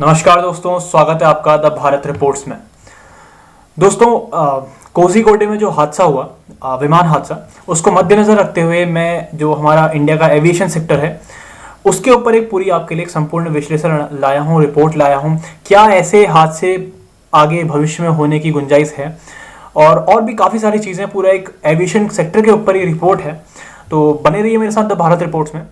नमस्कार दोस्तों, स्वागत है आपका द भारत रिपोर्ट्स में। दोस्तों, कोझीकोडे में जो हादसा हुआ, विमान हादसा, उसको मद्देनजर रखते हुए मैं जो हमारा इंडिया का एविएशन सेक्टर है उसके ऊपर एक पूरी आपके लिए एक संपूर्ण विश्लेषण लाया हूँ, रिपोर्ट लाया हूँ। क्या ऐसे हादसे आगे भविष्य में होने की गुंजाइश है और भी काफ़ी सारी चीज़ें, पूरा एक एविएशन सेक्टर के ऊपर ये रिपोर्ट है। तो बने रहिए मेरे साथ द भारत रिपोर्ट्स में।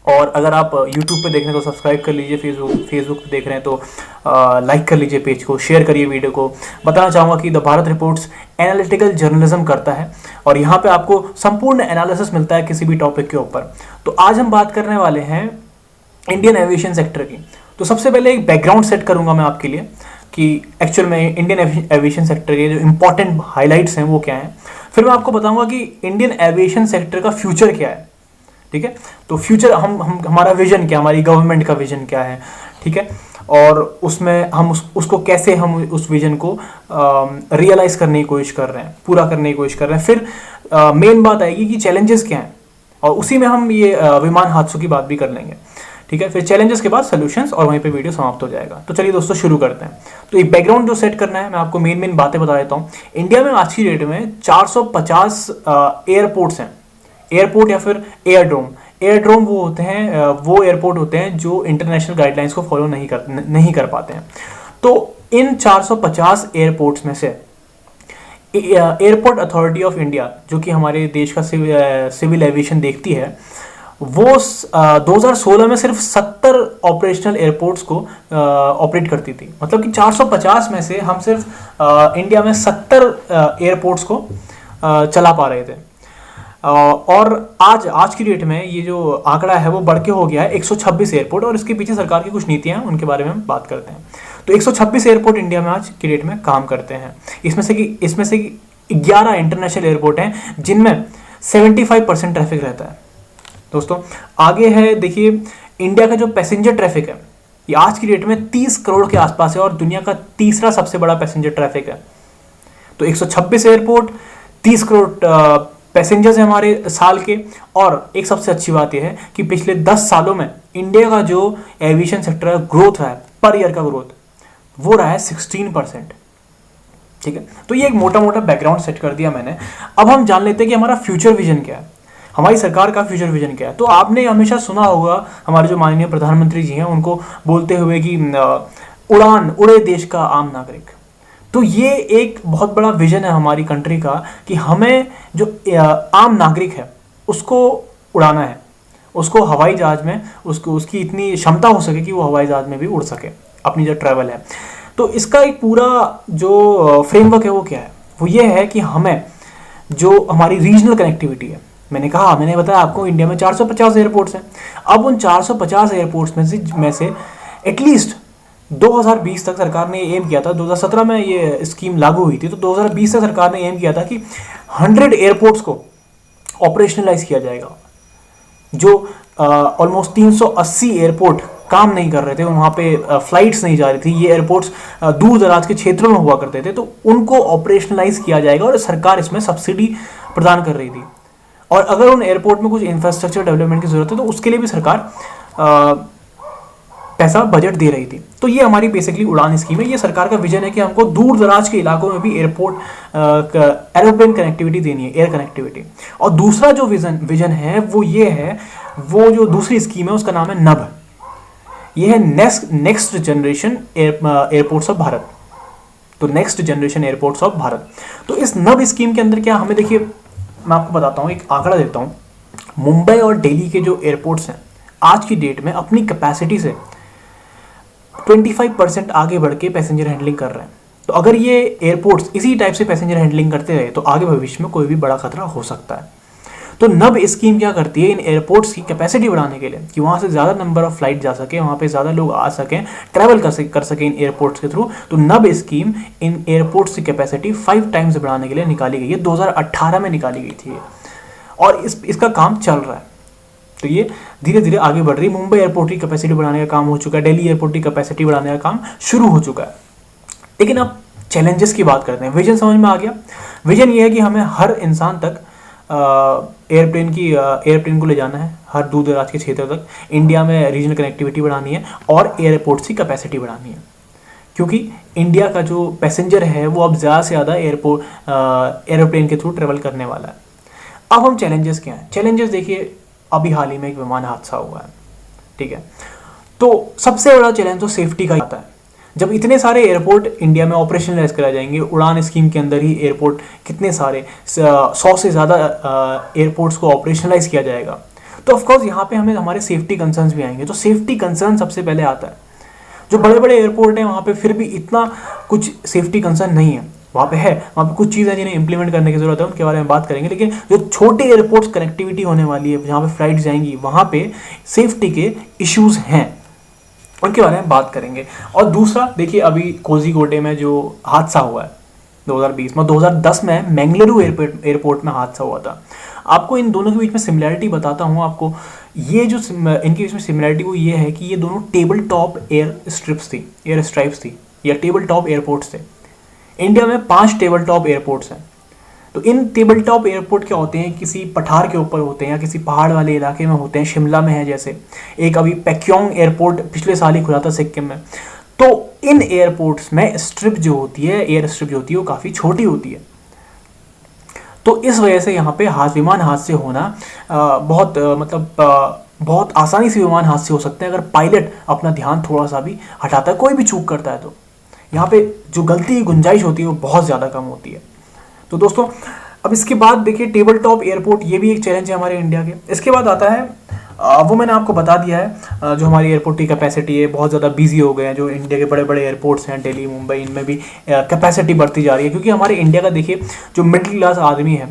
और अगर आप YouTube पे देख रहे हैं तो सब्सक्राइब कर लीजिए, फेसबुक पे देख रहे हैं तो लाइक कर लीजिए पेज को, शेयर करिए वीडियो को। बताना चाहूँगा कि the Bharat reports analytical journalism करता है और यहाँ पे आपको संपूर्ण एनालिसिस मिलता है किसी भी टॉपिक के ऊपर। तो आज हम बात करने वाले हैं इंडियन एविएशन सेक्टर की। तो सबसे पहले एक बैकग्राउंड सेट करूँगा मैं आपके लिए कि एक्चुअल में इंडियन एविएशन सेक्टर के जो इंपॉर्टेंट हाईलाइट्स हैं वो क्या हैं। फिर मैं आपको बताऊँगा कि इंडियन एविएशन सेक्टर का फ्यूचर क्या है। ठीक है, तो फ्यूचर हम हमारा विजन क्या, हमारी गवर्नमेंट का विजन क्या है। ठीक है, और उसमें हम उसको कैसे हम उस विजन को रियलाइज करने की कोशिश कर रहे हैं, पूरा करने की कोशिश कर रहे हैं। फिर मेन बात आएगी कि चैलेंजेस क्या हैं, और उसी में हम ये विमान हादसों की बात भी कर लेंगे। ठीक है, फिर चैलेंजेस के बाद सॉल्यूशंस, और वहीं पे वीडियो समाप्त हो जाएगा। तो चलिए दोस्तों शुरू करते हैं। तो एक बैकग्राउंड जो सेट करना है, मैं आपको मेन बातें बता देता हूँ। इंडिया में आज की डेट में 450 एयरपोर्ट्स हैं। एयरपोर्ट या फिर एयरड्रोम वो होते हैं, वो एयरपोर्ट होते हैं जो इंटरनेशनल गाइडलाइंस को फॉलो नहीं कर पाते हैं। तो इन 450 एयरपोर्ट्स में से एयरपोर्ट अथॉरिटी ऑफ इंडिया, जो कि हमारे देश का सिविल एविएशन देखती है, वो 2016 में सिर्फ 70 ऑपरेशनल एयरपोर्ट्स को ऑपरेट करती थी। मतलब कि 450 में से हम सिर्फ इंडिया में 70 एयरपोर्ट्स को चला पा रहे थे। और आज की डेट में ये जो आंकड़ा है वो बढ़ के हो गया है 126 एयरपोर्ट, और इसके पीछे सरकार की कुछ नीतियां हैं, उनके बारे में हम बात करते हैं। तो 126 एयरपोर्ट इंडिया में आज की डेट में काम करते हैं। इसमें से 11 इंटरनेशनल एयरपोर्ट हैं जिनमें 75% ट्रैफिक रहता है। दोस्तों आगे है, देखिए इंडिया का जो पैसेंजर ट्रैफिक है ये आज की डेट में 30 करोड़ के आसपास है और दुनिया का तीसरा सबसे बड़ा पैसेंजर ट्रैफिक है। तो 126 एयरपोर्ट, 30 करोड़ पैसेंजर्स हैं हमारे साल के। और एक सबसे अच्छी बात यह है कि पिछले 10 सालों में इंडिया का जो एविएशन सेक्टर का ग्रोथ रहा है, पर ईयर का ग्रोथ, वो रहा है 16%। ठीक है, तो ये एक मोटा बैकग्राउंड सेट कर दिया मैंने। अब हम जान लेते हैं कि हमारा फ्यूचर विजन क्या है, हमारी सरकार का फ्यूचर विजन क्या है। तो आपने हमेशा सुना होगा हमारे जो माननीय प्रधानमंत्री जी हैं उनको बोलते हुए कि उड़ान उड़े देश का आम नागरिक। तो ये एक बहुत बड़ा विजन है हमारी कंट्री का कि हमें जो आम नागरिक है उसको उड़ाना है, उसको हवाई जहाज में उसकी इतनी क्षमता हो सके कि वो हवाई जहाज में भी उड़ सके अपनी जो ट्रैवल है। तो इसका एक पूरा जो फ्रेमवर्क है वो क्या है, वो ये है कि हमें जो हमारी रीजनल कनेक्टिविटी है, मैंने बताया आपको इंडिया में 450 एयरपोर्ट्स हैं। अब उन 450 एयरपोर्ट्स में से एटलीस्ट 2020 तक सरकार ने एम किया था, 2017 में ये स्कीम लागू हुई थी, तो 2020 तक सरकार ने एम किया था कि 100 एयरपोर्ट्स को ऑपरेशनलाइज किया जाएगा। जो ऑलमोस्ट 380 एयरपोर्ट काम नहीं कर रहे थे, वहाँ पे फ्लाइट्स नहीं जा रही थी, ये एयरपोर्ट्स दूर दराज के क्षेत्रों में हुआ करते थे, तो उनको ऑपरेशनलाइज किया जाएगा और सरकार इसमें सब्सिडी प्रदान कर रही थी। और अगर उन एयरपोर्ट में कुछ इंफ्रास्ट्रक्चर डेवलपमेंट की जरूरत है तो उसके लिए भी सरकार पैसा बजट दे रही थी। तो ये हमारी बेसिकली उड़ान स्कीम है। ये सरकार का विजन है कि हमको दूर दराज के इलाकों में भी एरोप्लेन कनेक्टिविटी देनी है, एयर कनेक्टिविटी। और दूसरा जो विजन है वो ये है, वो जो दूसरी स्कीम है उसका नाम है नभ। ये है next generation airports of Bharat. तो next generation airports of Bharat. तो इस नभ स्कीम के अंदर क्या हमें, देखिए मैं आपको बताता हूँ, एक आंकड़ा देता हूँ। मुंबई और दिल्ली के जो एयरपोर्ट्स हैं आज की डेट में अपनी कैपेसिटी से 25% आगे बढ़ के पैसेंजर हैंडलिंग कर रहे हैं। तो अगर ये एयरपोर्ट्स इसी टाइप से पैसेंजर हैंडलिंग करते रहे तो आगे भविष्य में कोई भी बड़ा खतरा हो सकता है। तो नभ स्कीम क्या करती है, इन एयरपोर्ट्स की कैपेसिटी बढ़ाने के लिए कि वहाँ से ज़्यादा नंबर ऑफ फ्लाइट जा सके, वहाँ पे ज़्यादा लोग आ सकें, ट्रैवल कर सकें इन एयरपोर्ट्स के थ्रू। तो नभ स्कीम इन एयरपोर्ट्स की कैपेसिटी 5 टाइम्स बढ़ाने के लिए निकाली गई है। 2018 में निकाली गई थी और इसका काम चल रहा है। तो ये धीरे धीरे आगे बढ़ रही है। मुंबई एयरपोर्ट की कैपेसिटी बढ़ाने का काम हो चुका है, दिल्ली एयरपोर्ट की कैपेसिटी बढ़ाने का काम शुरू हो चुका है। लेकिन अब चैलेंजेस की बात करते हैं। विजन समझ में आ गया। विजन ये है कि हमें हर इंसान तक एयरप्लेन को ले जाना है हर दूर दराज के क्षेत्र तक, इंडिया में रीजनल कनेक्टिविटी बढ़ानी है और एयरपोर्ट्स की कैपेसिटी बढ़ानी है, क्योंकि इंडिया का जो पैसेंजर है वो अब ज़्यादा से ज़्यादा एरोप्लेन के थ्रू ट्रेवल करने वाला है। अब हम चैलेंजेस क्या हैं? चैलेंजेस देखिए, अभी हाल ही में एक विमान हादसा हुआ है, ठीक है, तो सबसे बड़ा चैलेंज तो सेफ्टी का आता है। जब इतने सारे एयरपोर्ट इंडिया में ऑपरेशनलाइज कराए जाएंगे, उड़ान स्कीम के अंदर ही एयरपोर्ट कितने सारे 100 से ज़्यादा एयरपोर्ट्स को ऑपरेशनलाइज किया जाएगा, तो ऑफकोर्स यहाँ पे हमें हमारे सेफ्टी कंसर्न्स भी आएंगे। तो सेफ्टी कंसर्न सबसे पहले आता है। जो बड़े बड़े एयरपोर्ट हैं वहाँ पे फिर भी इतना कुछ सेफ्टी कंसर्न नहीं है, वहाँ पे कुछ चीज़ें जिन्हें इंप्लीमेंट करने की ज़रूरत है, उनके बारे में बात करेंगे। लेकिन जो छोटे एयरपोर्ट्स कनेक्टिविटी होने वाली है, जहाँ पे फ्लाइट जाएंगी, वहाँ पे सेफ्टी के इश्यूज़ हैं, उनके बारे में बात करेंगे। और दूसरा देखिए, अभी कोझीकोडे में जो हादसा हुआ है 2020 में, 2010 में मैंगलुरु एयरपोर्ट में हादसा हुआ था। आपको इन दोनों के बीच में सिमिलैरिटी बताता हूँ आपको। ये जो इनके बीच में सिमिलैरिटी वो ये है कि ये दोनों टेबल टॉप एयर स्ट्राइप्स थी या टेबल टॉप एयरपोर्ट्स थे। इंडिया में 5 टेबल टॉप एयरपोर्ट्स हैं। तो इन टेबल टॉप एयरपोर्ट क्या होते हैं, किसी पठार के ऊपर होते हैं या किसी पहाड़ वाले इलाके में होते हैं, शिमला में है जैसे। एक अभी पैक्योंग एयरपोर्ट पिछले साल ही खुला था सिक्किम में। तो इन एयरपोर्ट्स में स्ट्रिप जो होती है, एयर स्ट्रिप जो होती है, वो काफ़ी छोटी होती है। तो इस वजह से यहाँ पे विमान हादसे होना बहुत आसानी से विमान हादसे हो सकते हैं अगर पायलट अपना ध्यान थोड़ा सा भी हटाता है, कोई भी चूक करता है। तो यहाँ पे जो गलती की गुंजाइश होती है वो बहुत ज़्यादा कम होती है। तो दोस्तों, अब इसके बाद देखिए टेबल टॉप एयरपोर्ट, ये भी एक चैलेंज है हमारे इंडिया के। इसके बाद आता है वो मैंने आपको बता दिया है, जो हमारी एयरपोर्ट की कैपेसिटी है, बहुत ज़्यादा बिजी हो गए हैं। जो इंडिया के बड़े बड़े एयरपोर्ट्स हैं, दिल्ली, मुंबई, इनमें भी कैपेसिटी बढ़ती जा रही है, क्योंकि हमारे इंडिया का देखिए जो मिडिल क्लास आदमी है,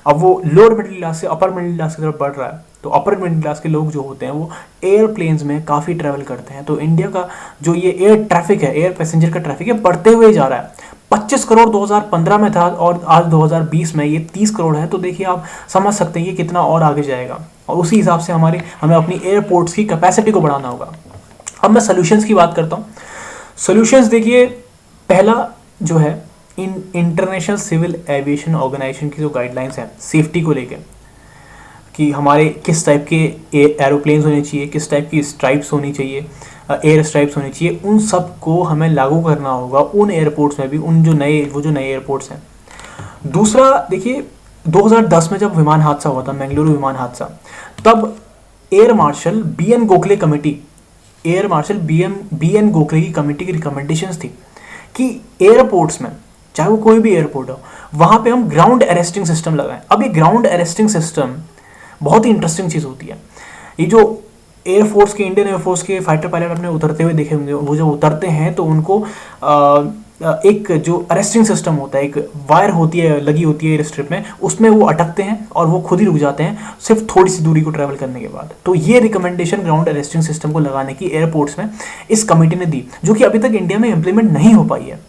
अब वो लोअर मिडिल क्लास से अपर मिडिल क्लास की तरफ बढ़ रहा है। तो अपर मिडिल क्लास के लोग जो होते हैं वो एयरप्लेन्स में काफ़ी ट्रैवल करते हैं। तो इंडिया का जो ये एयर ट्रैफिक है, एयर पैसेंजर का ट्रैफिक है, बढ़ते हुए जा रहा है। 25 करोड़ 2015 में था और आज 2020 में ये 30 करोड़ है। तो देखिए आप समझ सकते हैं ये कितना और आगे जाएगा, और उसी हिसाब से हमें अपनी एयरपोर्ट्स की कैपेसिटी को बढ़ाना होगा। अब मैं सोल्यूशंस की बात करता हूँ। सोल्यूशंस देखिए, पहला जो है इंटरनेशनल सिविल एविएशन ऑर्गेनाइजेशन की जो गाइडलाइंस हैं सेफ्टी को लेकर, कि हमारे किस टाइप के एरोप्लेन्स होने चाहिए, किस टाइप की स्ट्राइप्स होनी चाहिए, एयर स्ट्राइप्स होनी चाहिए, उन सब को हमें लागू करना होगा उन एयरपोर्ट्स में भी, जो नए एयरपोर्ट्स हैं। दूसरा देखिए, 2010 में जब विमान हादसा हुआ था, मैंगलुरु विमान हादसा, तब air marshal B N Gokhale की कमेटी की रिकमेंडेशंस थी कि एयरपोर्ट्स में, चाहे वो कोई भी एयरपोर्ट हो, वहाँ पे हम ग्राउंड अरेस्टिंग सिस्टम लगाएं। अब ये ग्राउंड अरेस्टिंग सिस्टम बहुत ही इंटरेस्टिंग चीज़ होती है। ये जो इंडियन एयरफोर्स के फाइटर पायलट अपने उतरते हुए देखे होंगे, वो जब उतरते हैं तो उनको एक जो अरेस्टिंग सिस्टम होता है, एक वायर होती है, लगी होती है एयर स्ट्रिप में, उसमें वो अटकते हैं और वो खुद ही रुक जाते हैं सिर्फ थोड़ी सी दूरी को ट्रैवल करने के बाद। तो ये रिकमेंडेशन ग्राउंड अरेस्टिंग सिस्टम को लगाने की एयरपोर्ट्स में इस कमेटी ने दी, जो कि अभी तक इंडिया में इम्प्लीमेंट नहीं हो पाई है।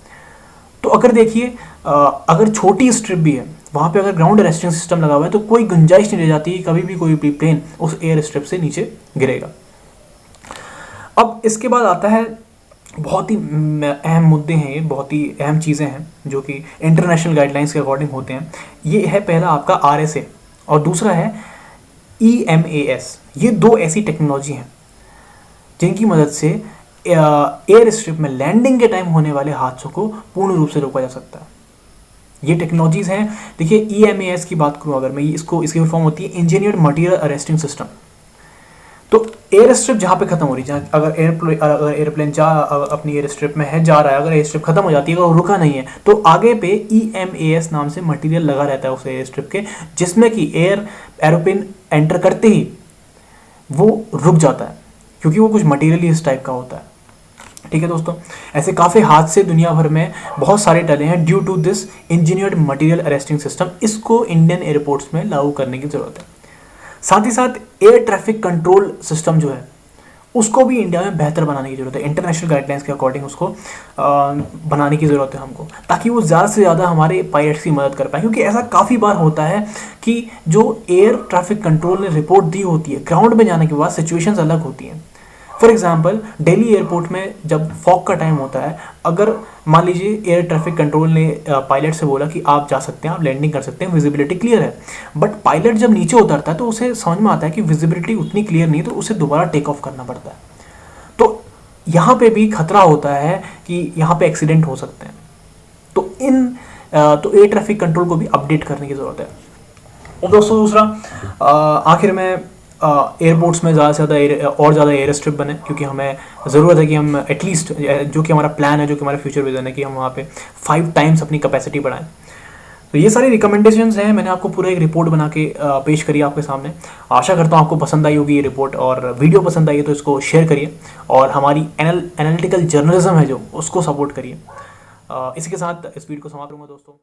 तो अगर देखिए, अगर छोटी स्ट्रिप भी है, वहाँ पे अगर ग्राउंड अरेस्टिंग सिस्टम लगा हुआ है, तो कोई गुंजाइश नहीं रह जाती कि कभी भी कोई भी प्लेन उस एयर स्ट्रिप से नीचे गिरेगा। अब इसके बाद आता है, बहुत ही अहम मुद्दे हैं ये, बहुत ही अहम चीज़ें हैं जो कि इंटरनेशनल गाइडलाइंस के अकॉर्डिंग होते हैं। ये है पहला आपका RSA और दूसरा है EMAS। ये 2 ऐसी टेक्नोलॉजी हैं जिनकी मदद से एयर स्ट्रिप में लैंडिंग के टाइम होने वाले हादसों को पूर्ण रूप से रोका जा सकता है। ये टेक्नोलॉजीज हैं। देखिए, EMAS की बात करूं अगर मैं, इसकी फॉर्म होती है इंजीनियर्ड मटेरियल अरेस्टिंग सिस्टम। तो एयर स्ट्रिप जहाँ पे खत्म हो रही है, अगर एयरप्लेन अपनी एयर स्ट्रिप में है, जा रहा है, अगर एयर स्ट्रिप खत्म हो जाती है, अगर वो रुका नहीं है, तो आगे पे EMAS नाम से मटेरियल लगा रहता है उस एयर स्ट्रिप के, जिसमें कि एरोप्लेन एंटर करते ही वो रुक जाता है, क्योंकि वो कुछ मटेरियल इस टाइप का होता है। ठीक है दोस्तों, ऐसे काफ़ी हादसे दुनिया भर में बहुत सारे टले हैं due to this engineered material arresting system. इसको इंडियन एयरपोर्ट्स में लागू करने की ज़रूरत है। साथ ही साथ एयर ट्रैफिक कंट्रोल सिस्टम जो है, उसको भी इंडिया में बेहतर बनाने की ज़रूरत है। इंटरनेशनल गाइडलाइंस के अकॉर्डिंग उसको बनाने की ज़रूरत है हमको, ताकि वो ज़्यादा से ज़्यादा हमारे पायलट्स की मदद कर पाए। क्योंकि ऐसा काफ़ी बार होता है कि जो एयर ट्रैफिक कंट्रोल ने रिपोर्ट दी होती है, ग्राउंड में जाने के बाद सिचुएशंस अलग होती हैं। फॉर एग्जाम्पल दिल्ली एयरपोर्ट में जब फॉग का टाइम होता है, अगर मान लीजिए एयर ट्रैफिक कंट्रोल ने पायलट से बोला कि आप जा सकते हैं, आप लैंडिंग कर सकते हैं, विजिबिलिटी क्लियर है, बट पायलट जब नीचे उतरता है तो उसे समझ में आता है कि विजिबिलिटी उतनी क्लियर नहीं, तो उसे दोबारा टेक ऑफ करना पड़ता है। तो यहाँ पे भी खतरा होता है कि यहाँ पे एक्सीडेंट हो सकते हैं। तो एयर ट्रैफिक कंट्रोल को भी अपडेट करने की ज़रूरत है। और दोस्तों दूसरा, आखिर में एयरपोर्ट्स में ज़्यादा से ज़्यादा और ज़्यादा एयर स्ट्रिप बने, क्योंकि हमें ज़रूरत है कि हम एटलीस्ट, जो कि हमारा प्लान है, जो कि हमारा फ्यूचर विजन है, कि हम वहाँ पे 5 टाइम्स अपनी कैपेसिटी बढ़ाएं। तो ये सारी रिकमेंडेशंस हैं, मैंने आपको पूरा एक रिपोर्ट बना के पेश करी आपके सामने। आशा करता हूँ आपको पसंद आई होगी ये रिपोर्ट, और वीडियो पसंद आई है तो इसको शेयर करिए, और हमारी एनालिटिकल जर्नलिज्म है जो, उसको सपोर्ट करिए। इसी के साथ इस वीडियो को समाप्त करूँगा दोस्तों।